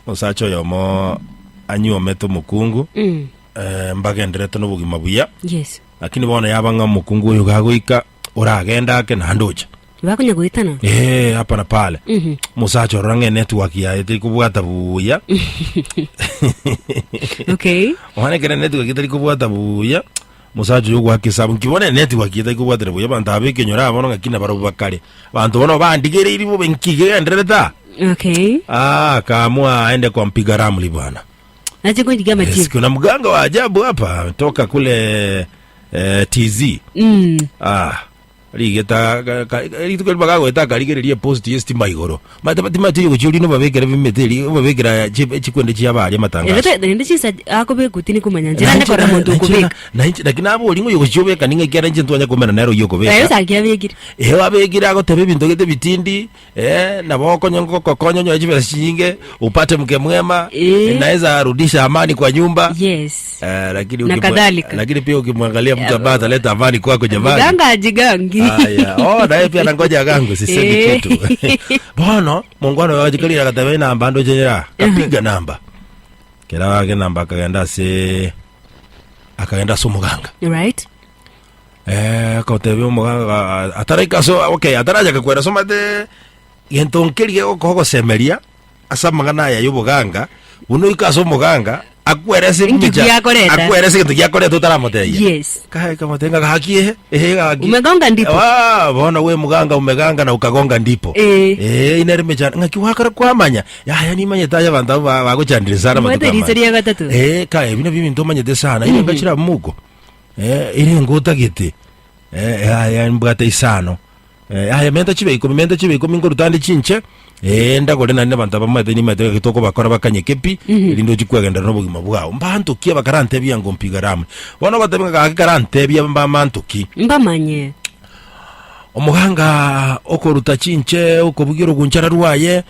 Musacho yomo anyo meto mukungu mbagendereto no bugima buya. Yes. Lakini bona yabanga mukungu uyu gaguika uragenda ke nandoja. Bakunya guitana? Hapa na pale. Musacho range network ya ite kubwata buya. Okay. Wane kene network ite kubwata buya. Musacho yugo hakisabu nkibone network ite kubwata buya bantabe kenyora abono ngakina baro bakare. Bantu bono bandigere iri bo benkige ndereta. Okay. Kaamua aende kwa mpiga ramli bwana. Aje kwa digama timu. Kuna mganga wa ajabu hapa toka kule TZ. Ligeta litukeli bagago etaka ligererie post yesti maigoro. Matapati yo churi no babekera bimeteri babekera chikwende cyabari matanga. Ndende chisa akobe kutini kumanyanjira ne kora muntu kubeka. Na kinabo lingo yo chobeka ninge kera nje ntwanya komera nero yo kobeka. Ayo sakyabegira. Wabegira go tebe bintu gete bitindi na boko nyongo kokonyo yajibera shinge upate mke mwema inaweza arudisha amani kwa nyumba. Yes. Lakini pia ukimwangalia mtu ambaye ataleta amani kwako jamani. Ganga ajigangi. Naye pia nangoja gangu sisemi kitu. Bono mungwana wajikali akatabe namba ndo jenyera kapiga namba. Kila wake namba akaenda so muganga. Right? Kotebe muganga atarika so okay ataraja kakwera so mate yentonkeli ko semeria asa magana ya yubuganga uno ikaso muganga akwerese mija akwerese kintu yakore tutaramoteya. Yes. Kae kama tenga hakie haki umegonga ndipo. Bona we muganga umeganga na ukagonga ndipo. Ineremeja ngakiwakara kwamanya ya ni manye taya bantu baguchandira sana matuka. Materizeri ya gatatu. Kae bino bintu manye sana ine ngachira mugo. Ine ngota gite. Ya mbata isano. Menta chibeko mingo rutandi chinche. Ndagore nane bantu bamate ni mate kitoko bakora bakanyekepi lindo chikwagenda no bugima bwao mbantu kia bakarante bya ngo mpiga ramwe bona batabenga gakarante bya mbantuki mbamanye omuganga okoruta chinche okobugiro gunchara ruwaye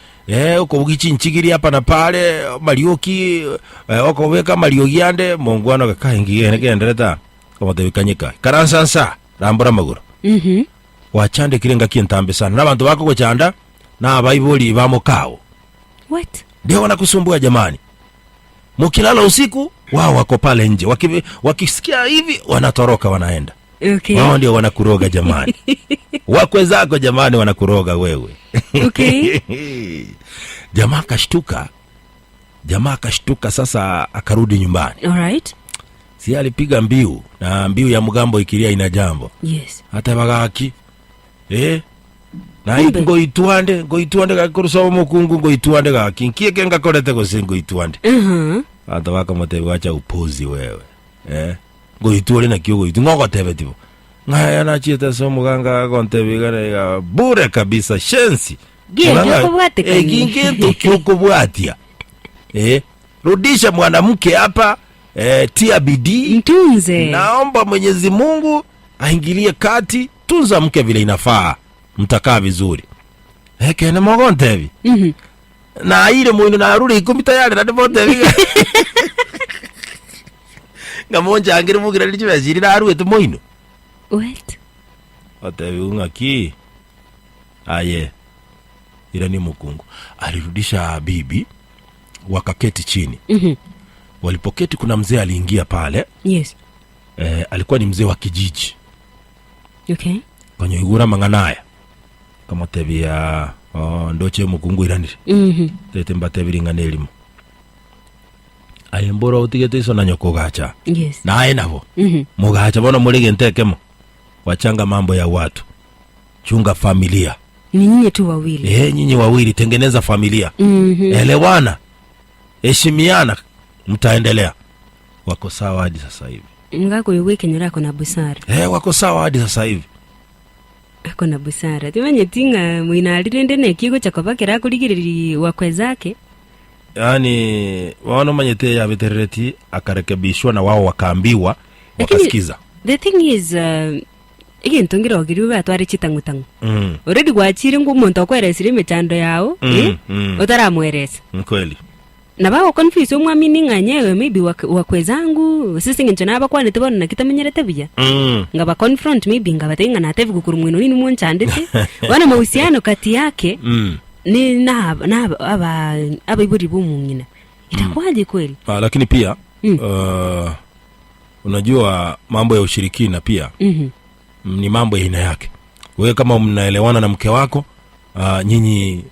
okobugi chinchigiri hapa na pale marioki okobeka mariogi ande mongwana gakahingi ngendereta komotebikanyika karansansa rambura maguru wachande kirenga kintambe sana nabantu bako gochanda na baiboli bamokao. What? Ndio wanakusumbua jamani. Mukilala usiku wao wako pale nje. Wakisikia hivi wanatoroka wanaenda. Okay. Wao ndio wanakuroga jamani. Wakwe zako jamani wanakuroga wewe. Okay. Jamaa kashtuka sasa akarudi nyumbani. All right. Si alipiga mbiu na mbiu ya mgambo ikilia ina jambo. Yes. Hata bagaki. Na ngo ituande gakuruso mukungu ngo ituande gakinkie kenga korete go singo ituande. Ata waka motewe wacha upozi wewe. Ngo ituole na kiyo ngo tebe tipo. Ngaya na chita so muganga gontebe gara bure kabisa shensi. Ginge tukyo bwatia. Rudisha mwanamke hapa tia bidii. Mtunze. Naomba Mwenyezi Mungu aingilie kati, tunza mke vile inafaa. Mtakaa vizuri. Kene mogontevi. Na ile mwino na aruri ikumita yale na devotevi. Ngamonja angire mugira licho yaziri na aruwe tu mwino. What? Otevi ungaki. Ila ni mukungu. Alirudisha bibi. Wakaketi chini. Walipoketi kuna mzee aliingia pale. Yes. Alikuwa ni mzee wa kijiji. Okay. Kwenye igura manganaya. Kama tebia ndoche mukungu iranire. Tete mbatebiri nganelimo. Ayembora utigete iso na nyoko gacha. Yes. Nae nabo. Mugacha bona mulege ntekemo. Wachanga mambo ya watu. Chunga familia. Nyinyi tu wawili. Nyinyi wawili tengeneza familia. Elewana. Heshimiana mtaendelea. Wako sawa hadi sasa hivi. Ngako yuweke nyarako na busara. Wako sawa hadi sasa hivi. Ako na busara. Timanye tinga mwinalirende ne kigo chakobakera kuligiriri wakwe zake. Yani waona manyete ya vetereti akarekebishwa na wao wakaambiwa wakasikiza. The thing is ikintu ngira ogiriwe atwari chitangutangu. Already gwachire ngo umuntu akweresire imechando yao utaramweresa. Kweli. Na bao confuse umwamini nganyewe maybe wakwe zangu sisi ngincho naba kwa netebona nakitamenyerete bya. Ngaba confront maybe ngaba tenga na tevu kukuru mwino nini mwonchandete. Wana mahusiano kati yake ni na aba iburi bumungina itakuwaje kweli? Lakini pia unajua mambo ya ushirikina pia ni mambo ya aina yake. Wewe kama mnaelewana na mke wako, nyinyi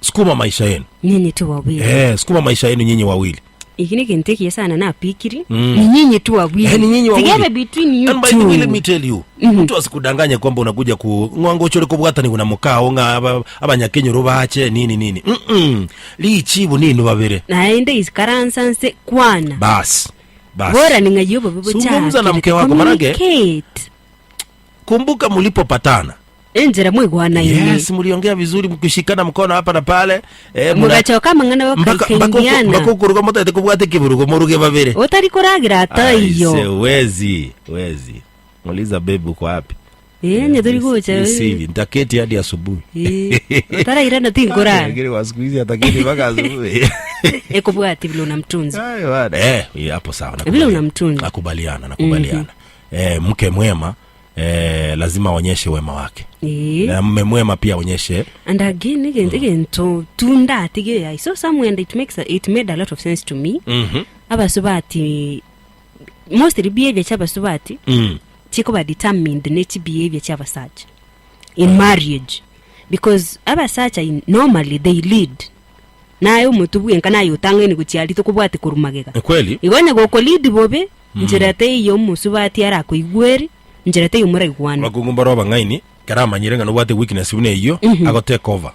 sukuma maisha yenu nyinyi tu wawili. Sukuma maisha yenu nyinyi wawili. Ikini kintekia sana na pikiri ni nyinyi tu wawili. Ni nyinyi wawili. Together between you and by the way, let me tell you, mtu asikudanganye kwamba unakuja ku ngwango chole ko bwatani kuna mukao nga abanyakenyo rubache nini. Lichibu nini babere. Na ende iskaransanse kwana. Bas. Bora ningayobo bibo cha. Zungumza na mke wako manake. Kumbuka mlipopatana. Enjera mwigwana yini. Yes, mliongea vizuri mkishikana mkono hapa na pale. Mugachoka mangana wakakengiana. Mbako kuruga moto ete kubwate kiburugo muruge babere. Otari koragira ata iyo. Wezi. Muuliza baby uko wapi? Nyadori gocha. Sivi, nitaketi hadi asubuhi. Otara irana tingora. Ngiri wasikuizi ataketi mpaka asubuhi. Kubwate vile unamtunza. Hapo sawa. Vile unamtunza. Nakubaliana. Mke mwema lazima aonyeshe wema wake. Na mume mwema pia aonyeshe. And again to tunda atige I saw somewhere and it made a lot of sense to me. Abasubati mostly behavior cy'abasubati chiko ba determined the nature behavior cy'abasacha in marriage, because abasacha normally they lead nayo mutubuye nkana yotangene gucyali to kubwati kurumagega kweli igone goko lead bobe njirate iyo musubati arako igweri njirate yumure gwana bagungumba roba ngaini karama nyirenga no bwate weakness bune iyo ago take over.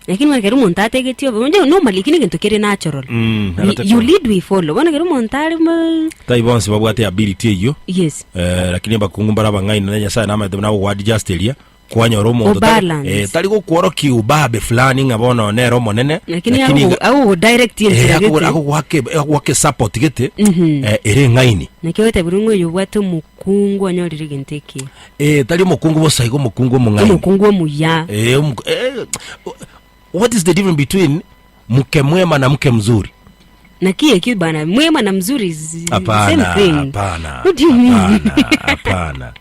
Lakini wangeru montate getio bonje normally kini gento kere natural. You lead we follow. Wana geru montare taibonse babwate ability iyo. Yes. Lakini bakungumba roba ngaini nanya sana nama na word just elia kwanya romo tali go kworoki ubabe fulani ngabona ne romo nene. Lakini au direct into wake support gete ere ngaini. Nakiwete burungo yobwate mukungu anyorire genteke. Tali mukungu bosaigo mukungu mungaini. Mukungu muya. What is the difference between mke mwema na mke mzuri? Na kie bana mwema na mzuri same thing. Hapana. What do you mean? Hapana.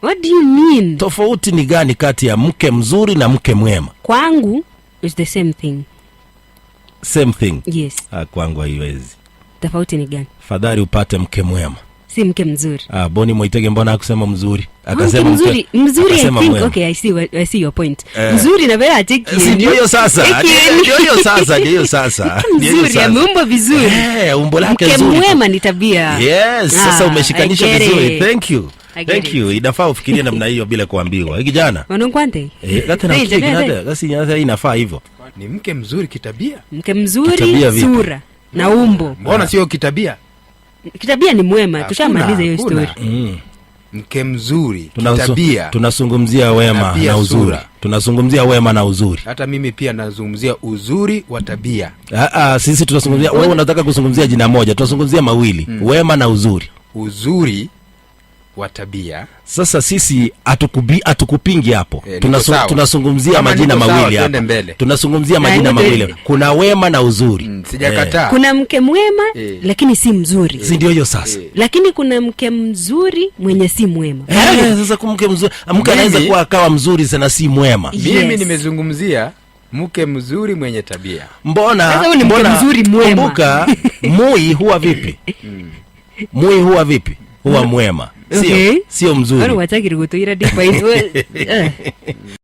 What do you mean? Tofauti ni gani kati ya mke mzuri na mke mwema? Kwangu is the same thing. Same thing? Yes. Kwangu haiwezi. Tofauti ni gani? Fadhali upate mke mwema. Si mke mzuri. Boni Moitege mbona akusema mzuri? Akasema mzuri. Mzuri I think mwema. Okay, I see your point. Mzuri na bela atiki. Ndio hiyo sasa. Ndio hiyo sasa. Mzuri ameumba vizuri. Umbo lake nzuri. Mke mwema ni tabia. Yes, sasa umeshikanisha vizuri. Thank you. Inafaa ufikirie namna hiyo bila kuambiwa. Kijana. Wanonkwante? Sasa inafaa hivyo. Ni mke mzuri kitabia. Mke mzuri sura na umbo. Mbona sio kitabia? Kitabia ni mwema. Tushamaliza hiyo story. Mke mzuri kitabia. Tunazungumzia wema na uzuri. Tunazungumzia wema na uzuri. Hata mimi pia nazungumzia uzuri wa tabia. Sisi tunazungumzia, wewe unataka kuzungumzia jina moja, tunazungumzia mawili. Wema na uzuri. Uzuri wa tabia. Sasa sisi atukupingi hapo. Tunazungumzia majina mawili hapo. Tunazungumzia majina mawili. Kuna wema na uzuri. Sijakataa. Kuna mke mwema lakini si mzuri. Si ndio hiyo sasa. Lakini kuna mke mzuri mwenye si mwema. Sasa kwa mke mzuri, mke anaweza kuwa akawa mzuri sana si mwema. Mimi nimezungumzia mke mzuri mwenye tabia. Mbona mzuri mwema. Kumbuka Moi huwa vipi? Moi huwa vipi? Huwa mwema. Sio mzuri. Wano wataki rugoto ira dipa